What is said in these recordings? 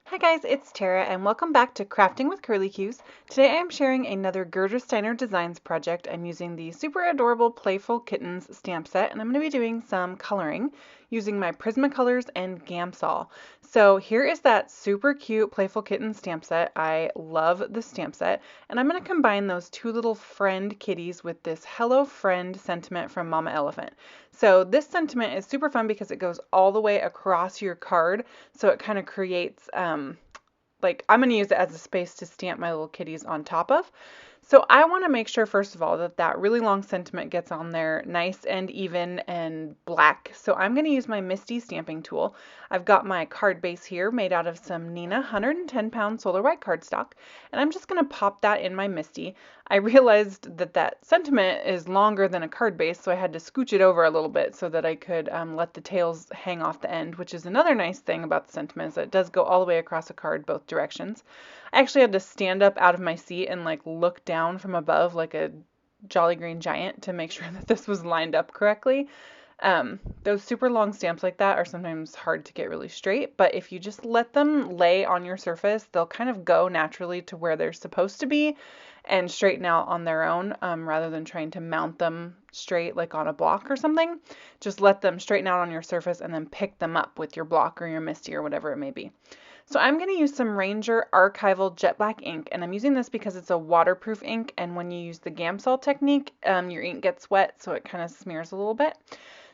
Hi guys, it's Tara and welcome back to Crafting with Curly Cues. Today I am sharing another Gerda Steiner Designs project. I'm using the super adorable Playful Kittens stamp set and I'm going to be doing some coloring using my Prismacolors and Gamsol. So here is that super cute Playful Kittens stamp set. I love the stamp set and I'm going to combine those two little friend kitties with this Hello Friend sentiment from Mama Elephant. So this sentiment is super fun because it goes all the way across your card, so it kind of creates like I'm going to use it as a space to stamp my little kitties on top of. So I want to make sure, first of all, that that really long sentiment gets on there nice and even and black. So I'm going to use my Misty stamping tool. I've got my card base here made out of some Nina 110-pound solar white cardstock, and I'm just going to pop that in my Misty. I realized that that sentiment is longer than a card base, so I had to scooch it over a little bit so that I could let the tails hang off the end, which is another nice thing about the sentiment, is that it does go all the way across a card both directions. I actually had to stand up out of my seat and like look down from above like a Jolly Green Giant to make sure that this was lined up correctly. Those super long stamps like that are sometimes hard to get really straight, but if you just let them lay on your surface, they'll kind of go naturally to where they're supposed to be and straighten out on their own, rather than trying to mount them straight like on a block or something. Just let them straighten out on your surface and then pick them up with your block or your Misty or whatever it may be. So I'm going to use some Ranger Archival Jet Black ink, and I'm using this because it's a waterproof ink, and when you use the Gamsol technique, your ink gets wet, so it kind of smears a little bit.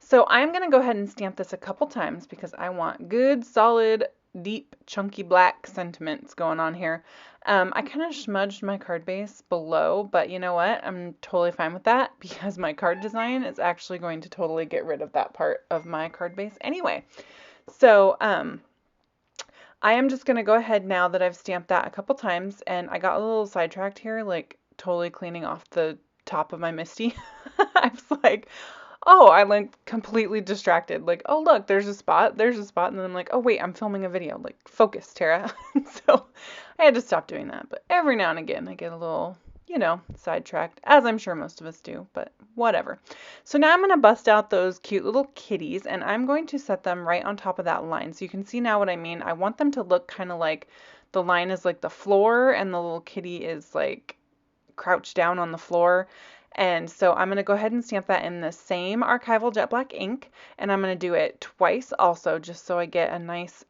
So I'm going to go ahead and stamp this a couple times because I want good, solid, deep, chunky black sentiments going on here. I kind of smudged my card base below, but you know what? I'm totally fine with that because my card design is actually going to totally get rid of that part of my card base anyway. So, I am just going to go ahead now that I've stamped that a couple times, and I got a little sidetracked here, like totally cleaning off the top of my Misty. I was like, oh, I like completely distracted. Like, oh, look, there's a spot. And then I'm like, oh, wait, I'm filming a video. Like, focus, Tara. So I had to stop doing that. But every now and again, I get a little, sidetracked, as I'm sure most of us do, but whatever. So now I'm going to bust out those cute little kitties, and I'm going to set them right on top of that line. So you can see now what I mean. I want them to look kind of like the line is like the floor, and the little kitty is like crouched down on the floor. And so I'm going to go ahead and stamp that in the same Archival Jet Black ink, and I'm going to do it twice also, just so I get a nice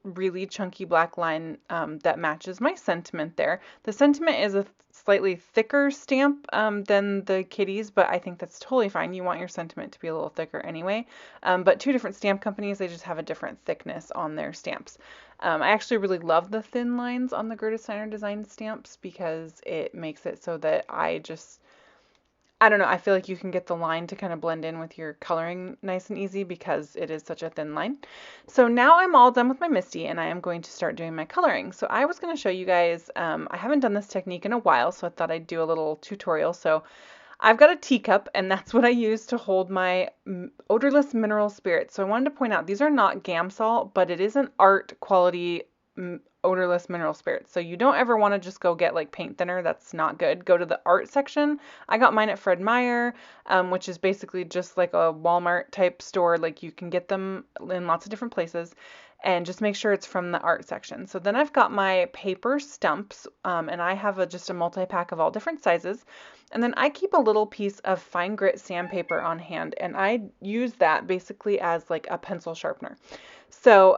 really chunky black line that matches my sentiment there. The sentiment is a slightly thicker stamp than the kitties, but I think that's totally fine. You want your sentiment to be a little thicker anyway. But two different stamp companies, they just have a different thickness on their stamps. I actually really love the thin lines on the Gerda Steiner Design stamps because it makes it so that I don't know, I feel like you can get the line to kind of blend in with your coloring nice and easy because it is such a thin line. So now I'm all done with my Misty and I am going to start doing my coloring. So I was going to show you guys, I haven't done this technique in a while, so I thought I'd do a little tutorial. So I've got a teacup and that's what I use to hold my odorless mineral spirits. So I wanted to point out these are not Gamsol, but it is an art quality odorless mineral spirits. So you don't ever want to just go get like paint thinner. That's not good. Go to the art section. I got mine at Fred Meyer, which is basically just like a Walmart type store. Like you can get them in lots of different places, and just make sure it's from the art section. So then I've got my paper stumps, and I have just a multi-pack of all different sizes. And then I keep a little piece of fine grit sandpaper on hand, and I use that basically as like a pencil sharpener. So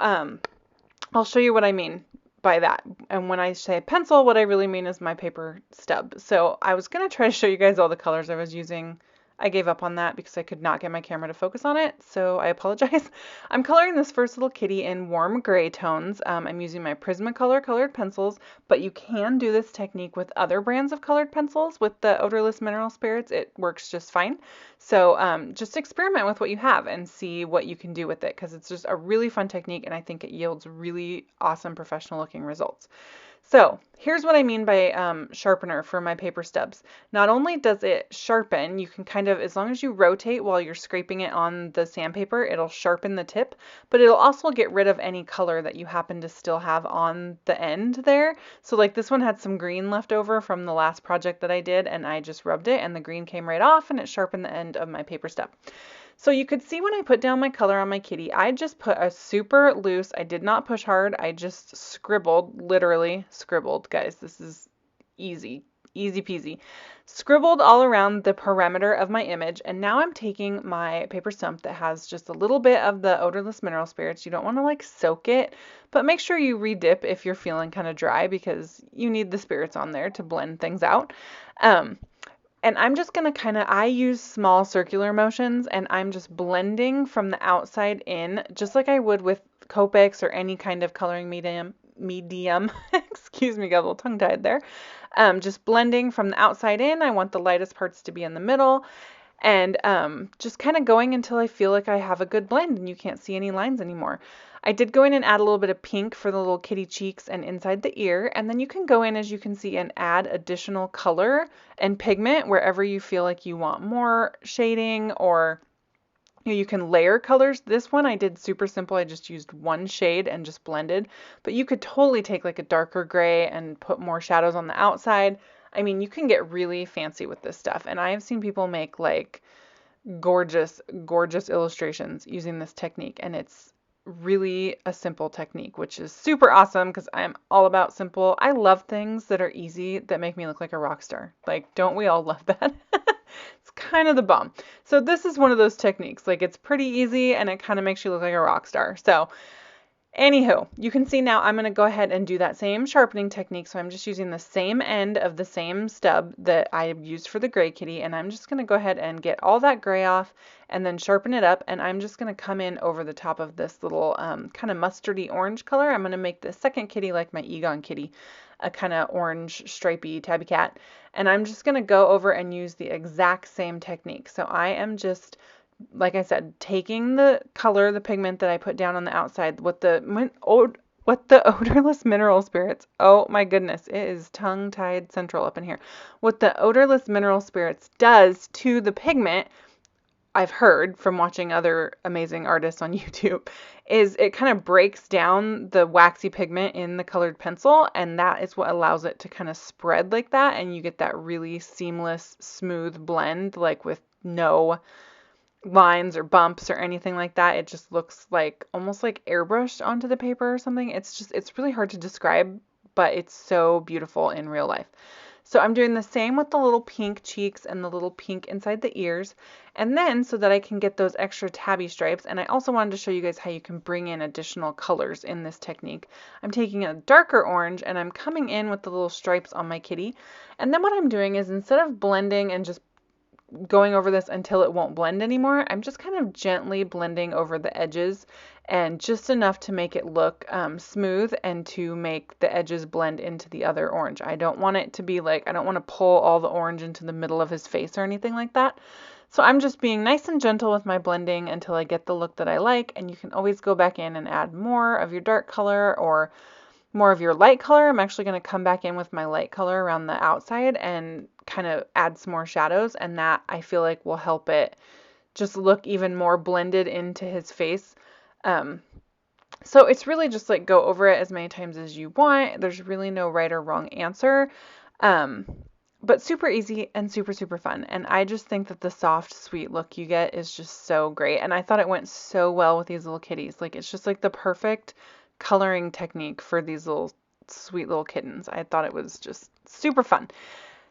I'll show you what I mean by that. And when I say pencil, what I really mean is my paper stub. So I was going to try to show you guys all the colors I was using. I gave up on that because I could not get my camera to focus on it, so I apologize. I'm coloring this first little kitty in warm gray tones. I'm using my Prismacolor colored pencils, but you can do this technique with other brands of colored pencils. With the odorless mineral spirits, it works just fine. So just experiment with what you have and see what you can do with it, because it's just a really fun technique and I think it yields really awesome professional looking results. So here's what I mean by sharpener for my paper stubs. Not only does it sharpen, you can kind of, as long as you rotate while you're scraping it on the sandpaper, it'll sharpen the tip, but it'll also get rid of any color that you happen to still have on the end there. So like this one had some green left over from the last project that I did, and I just rubbed it and the green came right off and it sharpened the end of my paper stub. So you could see when I put down my color on my kitty, I just put a super loose, I did not push hard, I just scribbled, literally scribbled, guys. This is easy, easy peasy. Scribbled all around the perimeter of my image, and now I'm taking my paper stump that has just a little bit of the odorless mineral spirits. You don't want to like soak it, but make sure you re-dip if you're feeling kind of dry because you need the spirits on there to blend things out. And I'm just going to I use small circular motions and I'm just blending from the outside in, just like I would with Copics or any kind of coloring medium, excuse me, got a little tongue tied there. Just blending from the outside in. I want the lightest parts to be in the middle and just kind of going until I feel like I have a good blend and you can't see any lines anymore. I did go in and add a little bit of pink for the little kitty cheeks and inside the ear, and then you can go in, as you can see, and add additional color and pigment wherever you feel like you want more shading, or you can layer colors. This one I did super simple. I just used one shade and just blended, but you could totally take like a darker gray and put more shadows on the outside. I mean, you can get really fancy with this stuff, and I have seen people make like gorgeous, gorgeous illustrations using this technique, and it's really a simple technique, which is super awesome because I'm all about simple. I love things that are easy that make me look like a rock star. Like, don't we all love that? It's kind of the bomb. So this is one of those techniques. Like, it's pretty easy and it kind of makes you look like a rock star. So anywho, you can see now I'm going to go ahead and do that same sharpening technique. So I'm just using the same end of the same stub that I used for the gray kitty, and I'm just going to go ahead and get all that gray off and then sharpen it up. And I'm just going to come in over the top of this little kind of mustardy orange color. I'm going to make the second kitty like my Egon kitty, a kind of orange stripy tabby cat. And I'm just going to go over and use the exact same technique. So I am just, like I said, taking the color, the pigment that I put down on the outside, what the odorless mineral spirits, oh my goodness, it is tongue-tied central up in here. What the odorless mineral spirits does to the pigment, I've heard from watching other amazing artists on YouTube, is it kind of breaks down the waxy pigment in the colored pencil, and that is what allows it to kind of spread like that, and you get that really seamless, smooth blend, like with no lines or bumps or anything like that. It just looks like almost like airbrushed onto the paper or something. It's really hard to describe, but it's so beautiful in real life. So I'm doing the same with the little pink cheeks and the little pink inside the ears. And then so that I can get those extra tabby stripes, and I also wanted to show you guys how you can bring in additional colors in this technique. I'm taking a darker orange and I'm coming in with the little stripes on my kitty. And then what I'm doing is, instead of blending and just going over this until it won't blend anymore, I'm just kind of gently blending over the edges, and just enough to make it look smooth and to make the edges blend into the other orange. I don't want it to be like, I don't want to pull all the orange into the middle of his face or anything like that. So I'm just being nice and gentle with my blending until I get the look that I like, and you can always go back in and add more of your dark color or more of your light color. I'm actually going to come back in with my light color around the outside and kind of add some more shadows, and that I feel like will help it just look even more blended into his face. So it's really just like go over it as many times as you want. There's really no right or wrong answer, but super easy and super, super fun. And I just think that the soft, sweet look you get is just so great. And I thought it went so well with these little kitties. Like, it's just like the perfect coloring technique for these little sweet little kittens. I thought it was just super fun.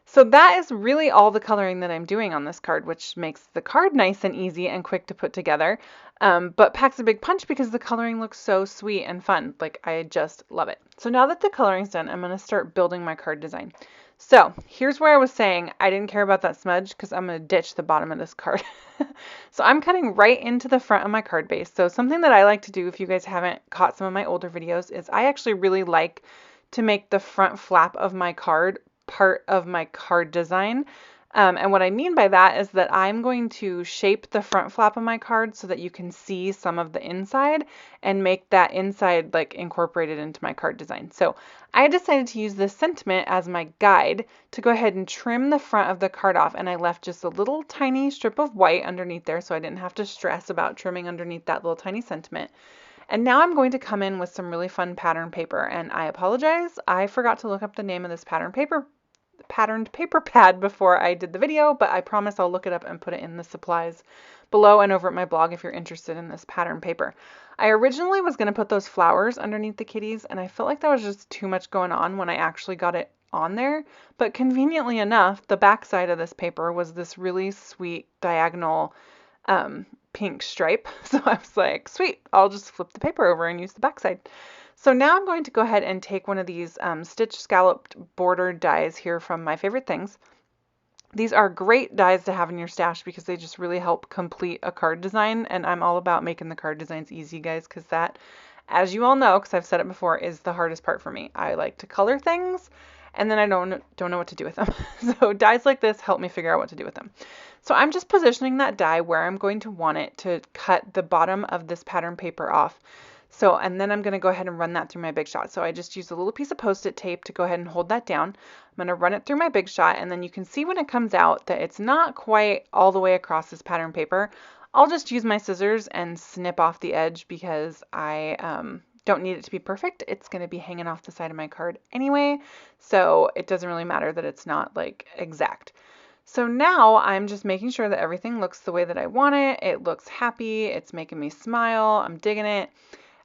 So that is really all the coloring that I'm doing on this card, which makes the card nice and easy and quick to put together, but packs a big punch because the coloring looks so sweet and fun. Like, I just love it. So now that the coloring's done, I'm going to start building my card design. So here's where I was saying I didn't care about that smudge because I'm going to ditch the bottom of this card. So I'm cutting right into the front of my card base. So something that I like to do, if you guys haven't caught some of my older videos, is I actually really like to make the front flap of my card part of my card design. And what I mean by that is that I'm going to shape the front flap of my card so that you can see some of the inside and make that inside like incorporated into my card design. So I decided to use this sentiment as my guide to go ahead and trim the front of the card off, and I left just a little tiny strip of white underneath there so I didn't have to stress about trimming underneath that little tiny sentiment. And now I'm going to come in with some really fun pattern paper, and I apologize, I forgot to look up the name of this pattern paper patterned paper pad before I did the video, but I promise I'll look it up and put it in the supplies below and over at my blog if you're interested in this pattern paper. I originally was going to put those flowers underneath the kitties, and I felt like that was just too much going on when I actually got it on there. But conveniently enough, the back side of this paper was this really sweet diagonal pink stripe. So I was like, sweet, I'll just flip the paper over and use the back side. So now I'm going to go ahead and take one of these stitch scalloped border dies here from My Favorite Things. These are great dies to have in your stash because they just really help complete a card design, and I'm all about making the card designs easy, guys, because that, as you all know, because I've said it before, is the hardest part for me. I like to color things, and then I don't know what to do with them. So dies like this help me figure out what to do with them. So I'm just positioning that die where I'm going to want it to cut the bottom of this pattern paper off. So, and then I'm going to go ahead and run that through my Big Shot. So I just use a little piece of Post-it tape to go ahead and hold that down. I'm going to run it through my Big Shot, and then you can see when it comes out that it's not quite all the way across this pattern paper. I'll just use my scissors and snip off the edge because I don't need it to be perfect. It's going to be hanging off the side of my card anyway, so it doesn't really matter that it's not like exact. So now I'm just making sure that everything looks the way that I want it. It looks happy. It's making me smile. I'm digging it.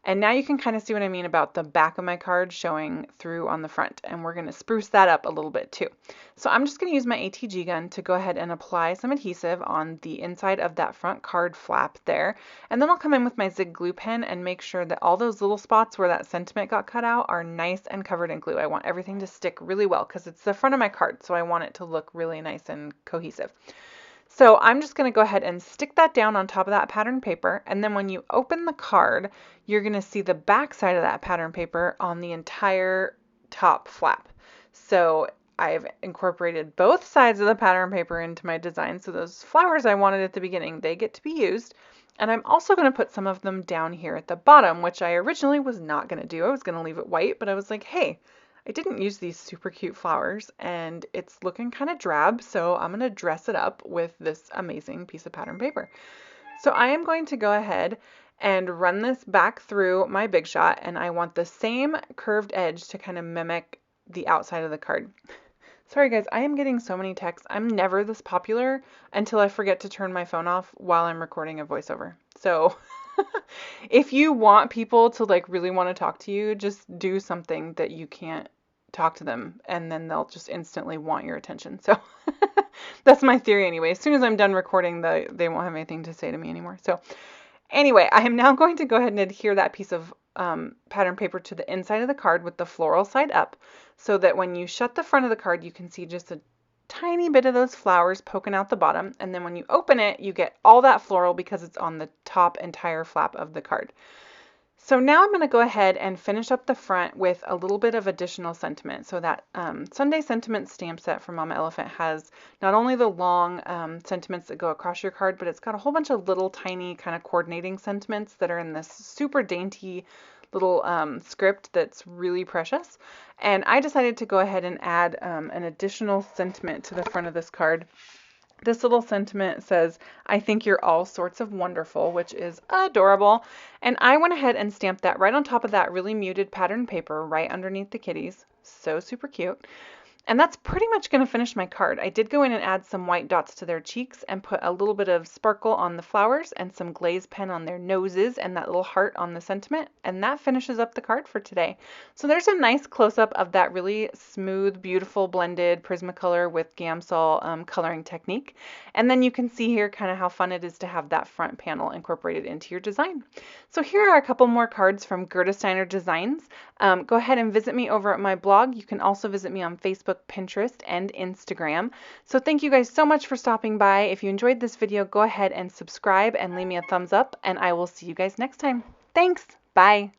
And now you can kind of see what I mean about the back of my card showing through on the front, and we're going to spruce that up a little bit too. So I'm just going to use my ATG gun to go ahead and apply some adhesive on the inside of that front card flap there, and then I'll come in with my Zig glue pen and make sure that all those little spots where that sentiment got cut out are nice and covered in glue. I want everything to stick really well because it's the front of my card, so I want it to look really nice and cohesive. So I'm just going to go ahead and stick that down on top of that pattern paper, and then when you open the card, you're going to see the back side of that pattern paper on the entire top flap. So I've incorporated both sides of the pattern paper into my design, so those flowers I wanted at the beginning, they get to be used. And I'm also going to put some of them down here at the bottom, which I originally was not going to do. I was going to leave it white, but I was like, hey, I didn't use these super cute flowers and it's looking kind of drab, so I'm going to dress it up with this amazing piece of pattern paper. So I am going to go ahead and run this back through my Big Shot, and I want the same curved edge to kind of mimic the outside of the card. Sorry guys, I am getting so many texts. I'm never this popular until I forget to turn my phone off while I'm recording a voiceover. So if you want people to like really want to talk to you, just do something that you can't talk to them, and then they'll just instantly want your attention. So that's my theory anyway. As soon as I'm done recording, they won't have anything to say to me anymore. So anyway, I am now going to go ahead and adhere that piece of pattern paper to the inside of the card with the floral side up, so that when you shut the front of the card, you can see just a tiny bit of those flowers poking out the bottom, and then when you open it, you get all that floral because it's on the top entire flap of the card. So now I'm going to go ahead and finish up the front with a little bit of additional sentiment. So that Sunday Sentiment stamp set from Mama Elephant has not only the long sentiments that go across your card, but it's got a whole bunch of little tiny kind of coordinating sentiments that are in this super dainty little script that's really precious. And I decided to go ahead and add an additional sentiment to the front of this card. This little sentiment says, "I think you're all sorts of wonderful," which is adorable. And I went ahead and stamped that right on top of that really muted pattern paper right underneath the kitties. So super cute. And that's pretty much going to finish my card. I did go in and add some white dots to their cheeks and put a little bit of sparkle on the flowers and some glaze pen on their noses and that little heart on the sentiment. And that finishes up the card for today. So there's a nice close-up of that really smooth, beautiful blended Prismacolor with Gamsol coloring technique. And then you can see here kind of how fun it is to have that front panel incorporated into your design. So here are a couple more cards from Gerda Steiner Designs. Go ahead and visit me over at my blog. You can also visit me on Facebook, Pinterest, and Instagram. So thank you guys so much for stopping by. If you enjoyed this video, go ahead and subscribe and leave me a thumbs up, and I will see you guys next time. Thanks. Bye.